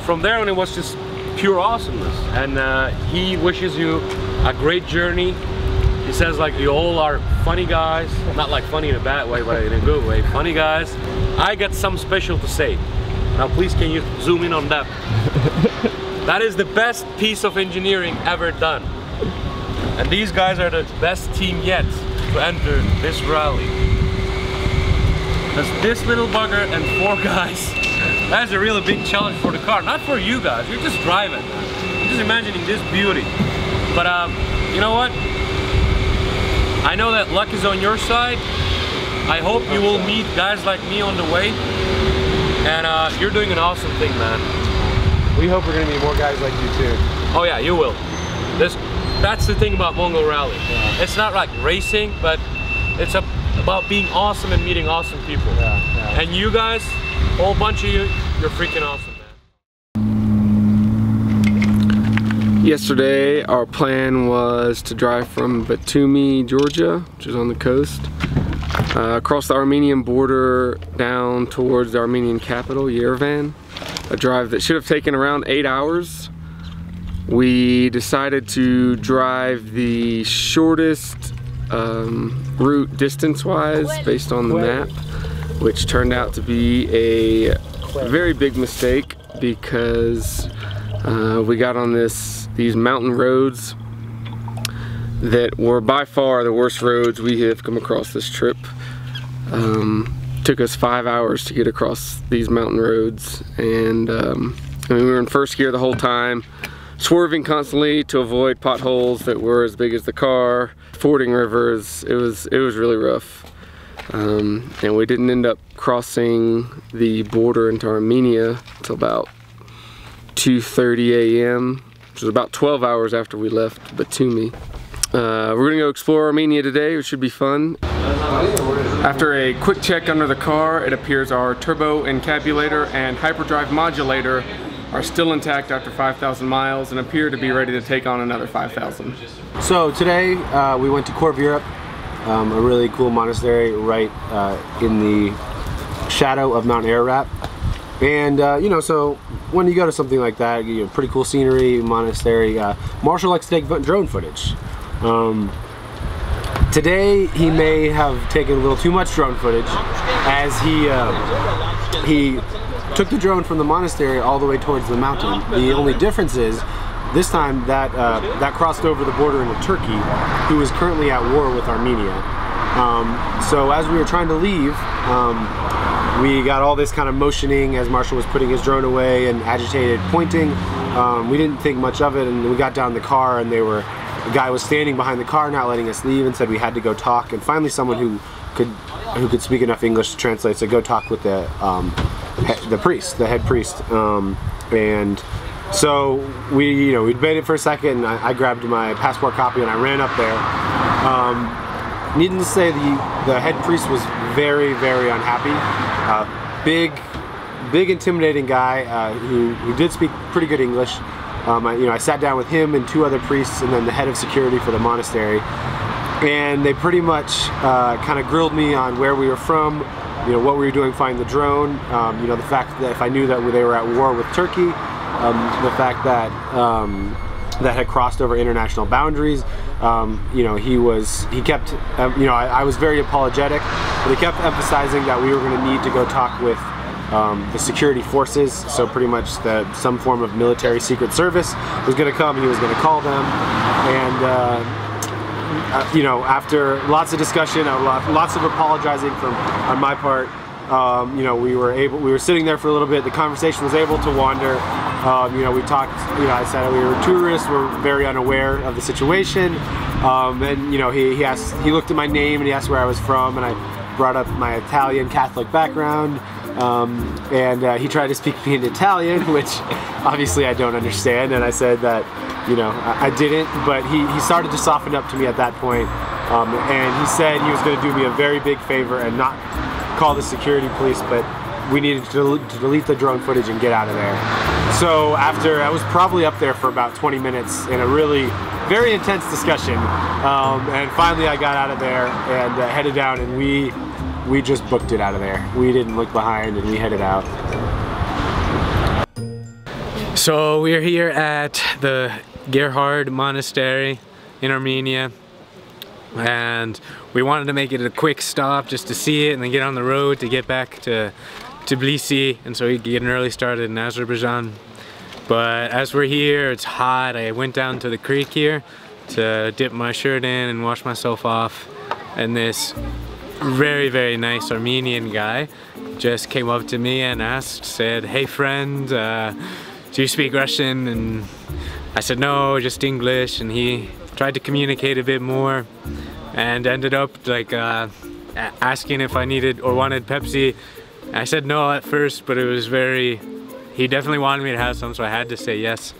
from there on it was just pure awesomeness. And he wishes you a great journey. He says like you all are funny guys, not like funny in a bad way, but in a good way, funny guys. I got something special to say. Now please can you zoom in on that? That is the best piece of engineering ever done. And these guys are the best team yet to enter this rally. Because this little bugger and 4 guys, that's a really big challenge for the car. Not for you guys, you're just driving. You're just imagining this beauty. But you know what? I know that luck is on your side. I hope you will meet guys like me on the way. And you're doing an awesome thing, man. We hope we're going to meet more guys like you too. Oh yeah, you will. That's the thing about Mongol Rally. Yeah. It's not like racing, but it's about being awesome and meeting awesome people. Yeah. And you guys, a whole bunch of you, you're freaking awesome, man. Yesterday, our plan was to drive from Batumi, Georgia, which is on the coast, across the Armenian border down towards the Armenian capital, Yerevan. A drive that should have taken around 8 hours. We decided to drive the shortest route distance-wise based on the map, which turned out to be a very big mistake because we got on these mountain roads that were by far the worst roads we have come across this trip. Took us 5 hours to get across these mountain roads, and I mean, we were in first gear the whole time, swerving constantly to avoid potholes that were as big as the car, fording rivers. It was really rough, and we didn't end up crossing the border into Armenia until about 2:30 a.m., which was about 12 hours after we left Batumi. We're gonna go explore Armenia today, which should be fun. After a quick check under the car, it appears our turbo encabulator and hyperdrive modulator are still intact after 5,000 miles and appear to be ready to take on another 5,000. So today we went to Korvyrup, a really cool monastery right in the shadow of Mount Ararat. And you know, so when you go to something like that, you know, pretty cool scenery, monastery, Marshall likes to take drone footage. Today he may have taken a little too much drone footage, as he took the drone from the monastery all the way towards the mountain. The only difference is this time that crossed over the border into Turkey, who is currently at war with Armenia. So as we were trying to leave, we got all this kind of motioning as Marshall was putting his drone away and agitated pointing. We didn't think much of it, and we got down in the car, and the guy was standing behind the car not letting us leave and said we had to go talk, and finally someone who could speak enough English to translate said go talk with the priest, the head priest. And so we we'd debated for a second, and I grabbed my passport copy and I ran up there. Needless to say, the head priest was very, very unhappy. Big intimidating guy who did speak pretty good English. I sat down with him and 2 other priests and then the head of security for the monastery, and they pretty much kind of grilled me on where we were from, what we were doing flying the drone, the fact that if I knew that they were at war with Turkey, the fact that that had crossed over international boundaries. He kept, I was very apologetic, but he kept emphasizing that we were going to need to go talk with the security forces, so pretty much some form of military secret service was going to come. He was going to call them, and after lots of discussion, lots of apologizing on my part, we were sitting there for a little bit. The conversation was able to wander. We talked. I said we were tourists. We're very unaware of the situation, and he looked at my name and he asked where I was from, and I brought up my Italian Catholic background. And he tried to speak to me in Italian, which obviously I don't understand, and I said that I didn't, but he started to soften up to me at that point, and he said he was going to do me a very big favor and not call the security police, but we needed to delete the drone footage and get out of there. So after, I was probably up there for about 20 minutes in a really very intense discussion, and finally I got out of there and headed down, and we just booked it out of there. We didn't look behind and we headed out. So we're here at the Gerhard Monastery in Armenia, and we wanted to make it a quick stop just to see it and then get on the road to get back to Tbilisi, and so we could get an early start in Azerbaijan. But as we're here, it's hot. I went down to the creek here to dip my shirt in and wash myself off, and this very nice Armenian guy just came up to me and said, "Hey friend, do you speak Russian?" And I said no, just English, and he tried to communicate a bit more and ended up like asking if I needed or wanted Pepsi. I said no at first, but it was he definitely wanted me to have some, so I had to say yes.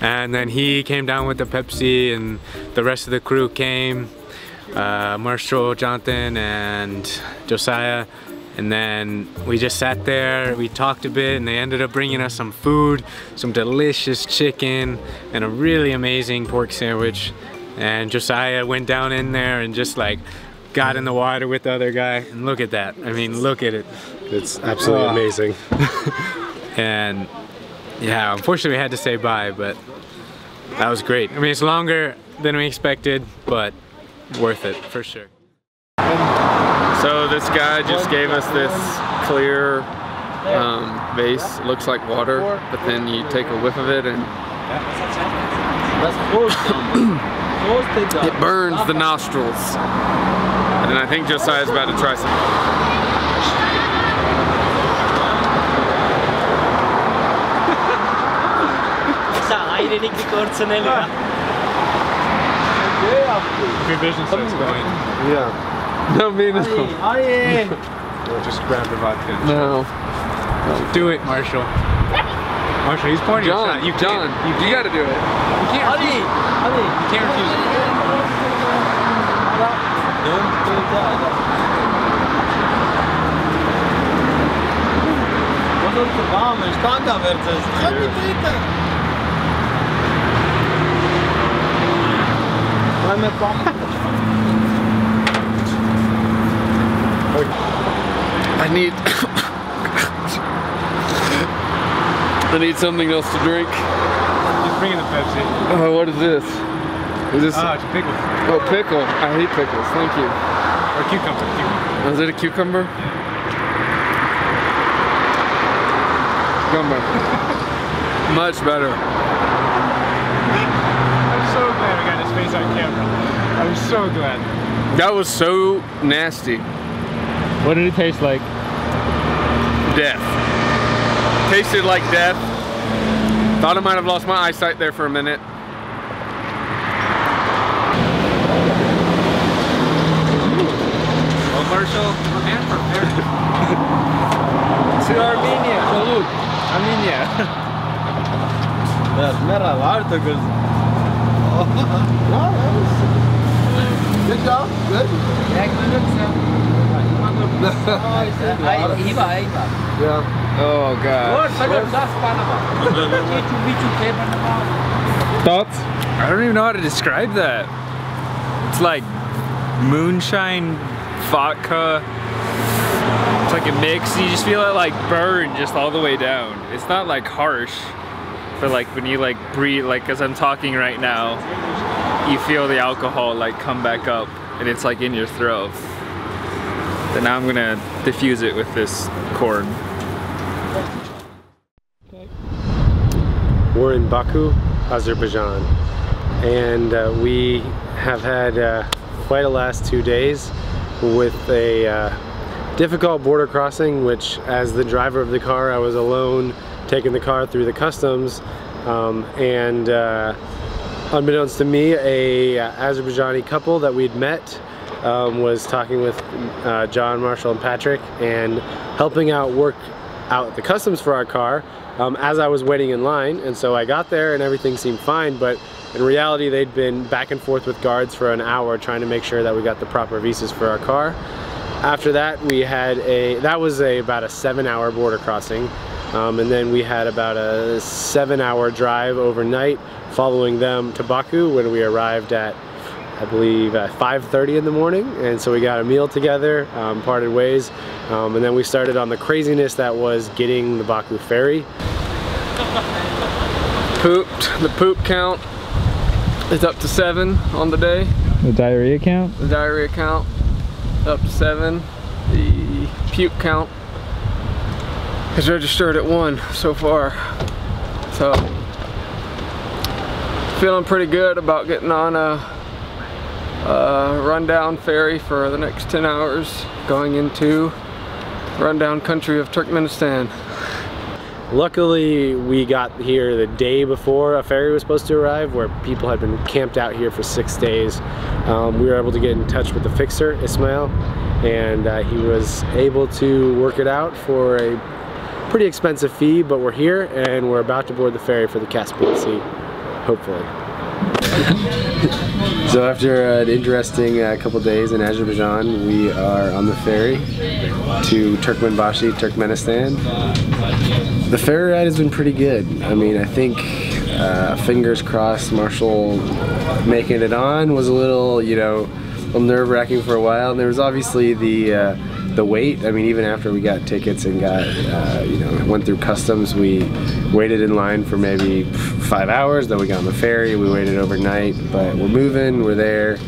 And then he came down with the Pepsi, and the rest of the crew came, MARSHAL, Jonathan, and Josiah. And then we just sat there, we talked a bit, and they ended up bringing us some food, some delicious chicken, and a really amazing pork sandwich. And Josiah went down in there and just like got in the water with the other guy. And look at that. I mean, look at it. It's absolutely amazing. And yeah, unfortunately we had to say bye, but that was great. I mean, it's longer than we expected, but worth it for sure. So this guy just gave us this clear vase. It looks like water, but then you take a whiff of it and it burns the nostrils. And then I think Josiah's about to try some. Revision starts going. Yeah. No, me no. We'll just grab the vodka. No. Do it, Marshall. Marshall, he's pointing John, at you. John, you gotta do it. You can't refuse it. You can't refuse it. I need something else to drink. Just bring in the Pepsi. Oh, what is this? Is this? Oh, it's a pickle. Oh, pickle. I hate pickles. Thank you. Or cucumber. Oh, is it a cucumber? Cucumber. Much better. I'm so glad we got his face on camera. I'm so glad. That was so nasty. What did it taste like? Death. Tasted like death. Thought I might have lost my eyesight there for a minute. Well, Marshall, and prepared. To Armenia. Salute. Armenia. Good job. Good. Yeah. Oh god. Thoughts? I don't even know how to describe that. It's like moonshine, vodka. It's like a mix. You just feel it like burn just all the way down. It's not like harsh, but like when you like breathe, like as I'm talking right now, you feel the alcohol like come back up and it's like in your throat. Then now I'm gonna diffuse it with this corn. We're in Baku, Azerbaijan, and we have had quite a last 2 days with a difficult border crossing, which as the driver of the car I was alone taking the car through the customs, and unbeknownst to me, a Azerbaijani couple that we'd met was talking with John, Marshall, and Patrick and helping out work out the customs for our car as I was waiting in line. And so I got there and everything seemed fine, but in reality they'd been back and forth with guards for an hour trying to make sure that we got the proper visas for our car. After that we had about a 7-hour border crossing, and then we had about a 7-hour drive overnight following them to Baku, when we arrived at, I believe, at 5:30 in the morning. And so we got a meal together, parted ways, and then we started on the craziness that was getting the Baku ferry. Pooped. The poop count is up to 7 on the day. The diarrhea count? The diarrhea count is up to 7. The puke count is registered at 1 so far. So, feeling pretty good about getting on a rundown ferry for the next 10 hours going into rundown country of Turkmenistan. Luckily, we got here the day before a ferry was supposed to arrive, where people had been camped out here for 6 days. We were able to get in touch with the fixer, Ismail, and he was able to work it out for a pretty expensive fee, but we're here and we're about to board the ferry for the Caspian Sea, hopefully. So after an interesting couple days in Azerbaijan, we are on the ferry to Turkmenbashi, Turkmenistan. The ferry ride has been pretty good. I mean, I think fingers crossed, MARSHAL making it on was a little, you know, a little nerve-wracking for a while. And there was obviously the wait. I mean, even after we got tickets and got, you know, went through customs, we waited in line for maybe 5 hours. Then we got on the ferry. We waited overnight, but we're moving. We're there.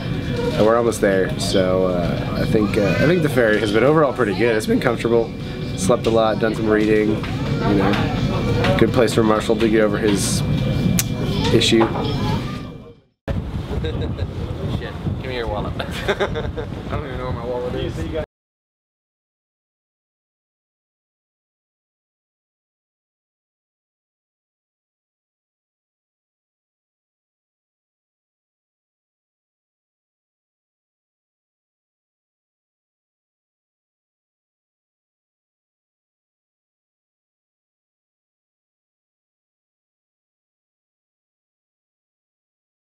And we're almost there. So I think the ferry has been overall pretty good. It's been comfortable. Slept a lot. Done some reading. You know, good place for MARSHAL to get over his issue. Shit, give me your wallet. I don't even know where my wallet is.